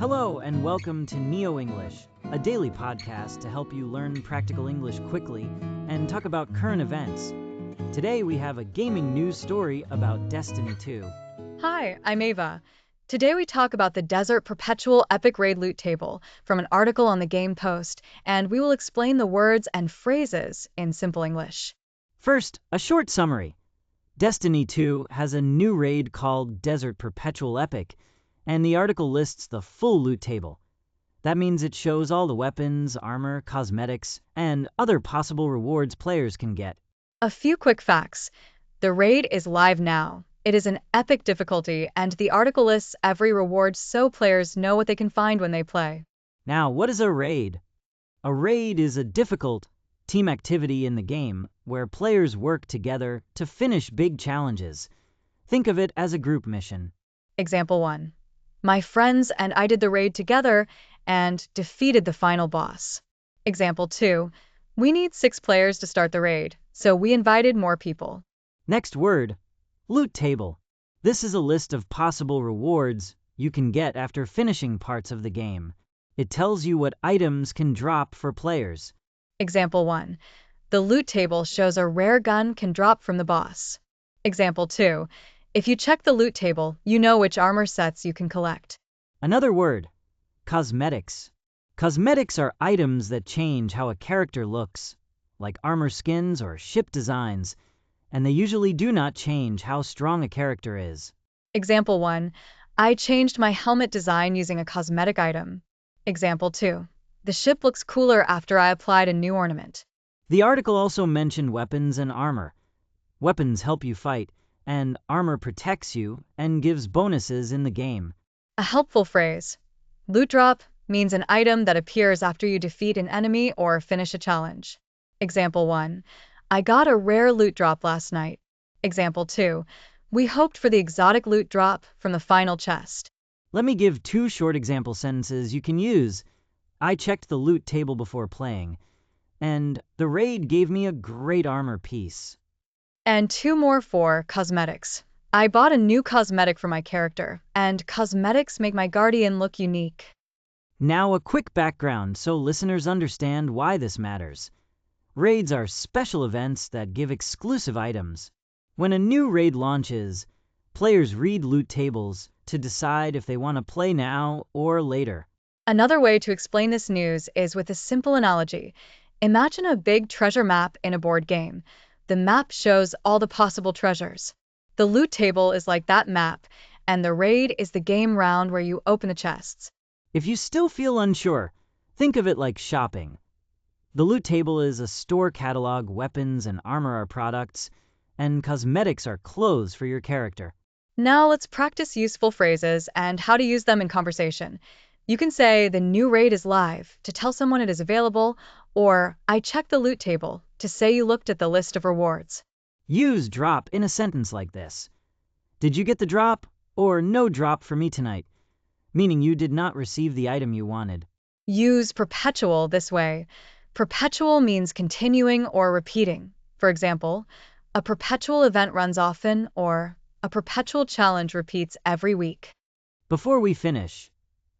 Hello and welcome to NeoEnglish, a daily podcast to help you learn practical English quickly and talk about current events. Today we have a gaming news story about Destiny 2. Hi, I'm Ava. Today we talk about the Desert Perpetual Epic raid loot table from an article on the Game Post, and we will explain the words and phrases in simple English. First, a short summary. Destiny 2 has a new raid called Desert Perpetual Epic, and the article lists the full loot table. That means it shows all the weapons, armor, cosmetics, and other possible rewards players can get. A few quick facts. The raid is live now. It is an epic difficulty, and the article lists every reward so players know what they can find when they play. Now, what is a raid? A raid is a difficult team activity in the game where players work together to finish big challenges. Think of it as a group mission. Example 1. My friends and I did the raid together and defeated the final boss. Example 2. We need 6 players to start the raid, so we invited more people. Next word, loot table. This is a list of possible rewards you can get after finishing parts of the game. It tells you what items can drop for players. Example 1. The loot table shows a rare gun can drop from the boss. Example 2. If you check the loot table, you know which armor sets you can collect. Another word, cosmetics. Cosmetics are items that change how a character looks, like armor skins or ship designs, and they usually do not change how strong a character is. Example 1. I changed my helmet design using a cosmetic item. Example 2. The ship looks cooler after I applied a new ornament. The article also mentioned weapons and armor. Weapons help you fight, and armor protects you and gives bonuses in the game. A helpful phrase. Loot drop means an item that appears after you defeat an enemy or finish a challenge. Example 1. I got a rare loot drop last night. Example 2. We hoped for the exotic loot drop from the final chest. Let me give 2 short example sentences you can use. I checked the loot table before playing, and the raid gave me a great armor piece. And 2 more for cosmetics. I bought a new cosmetic for my character, and cosmetics make my guardian look unique. Now a quick background so listeners understand why this matters. Raids are special events that give exclusive items. When a new raid launches, players read loot tables to decide if they want to play now or later. Another way to explain this news is with a simple analogy. Imagine a big treasure map in a board game. The map shows all the possible treasures. The loot table is like that map, and the raid is the game round where you open the chests. If you still feel unsure, think of it like shopping. The loot table is a store catalog, weapons and armor are products, and cosmetics are clothes for your character. Now let's practice useful phrases and how to use them in conversation. You can say the new raid is live to tell someone it is available, or I checked the loot table to say you looked at the list of rewards. Use drop in a sentence like this. Did you get the drop? Or no drop for me tonight, meaning you did not receive the item you wanted. Use perpetual this way. Perpetual means continuing or repeating. For example, a perpetual event runs often, or a perpetual challenge repeats every week. Before we finish,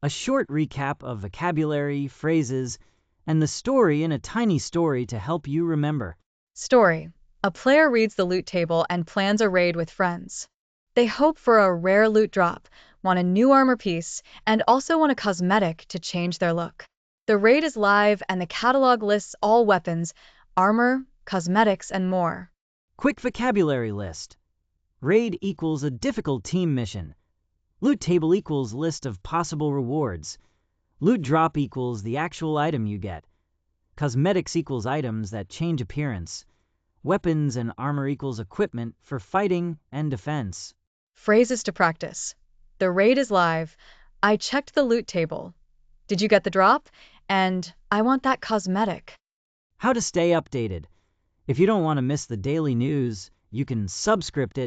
a short recap of vocabulary, phrases, and the story in a tiny story to help you remember. Story. A player reads the loot table and plans a raid with friends. They hope for a rare loot drop, want a new armor piece, and also want a cosmetic to change their look. The raid is live and the catalog lists all weapons, armor, cosmetics, and more. Quick vocabulary list. Raid equals a difficult team mission. Loot table equals list of possible rewards. Loot drop equals the actual item you get. Cosmetics equals items that change appearance. Weapons and armor equals equipment for fighting and defense. Phrases to practice. The raid is live. I checked the loot table. Did you get the drop? And I want that cosmetic. How to stay updated. If you don't want to miss the daily news, you can subscribe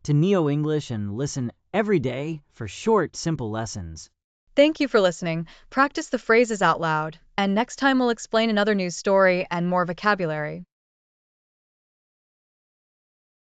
to NeoEnglish and listen every day for short, simple lessons. Thank you for listening. Practice the phrases out loud, and next time we'll explain another news story and more vocabulary.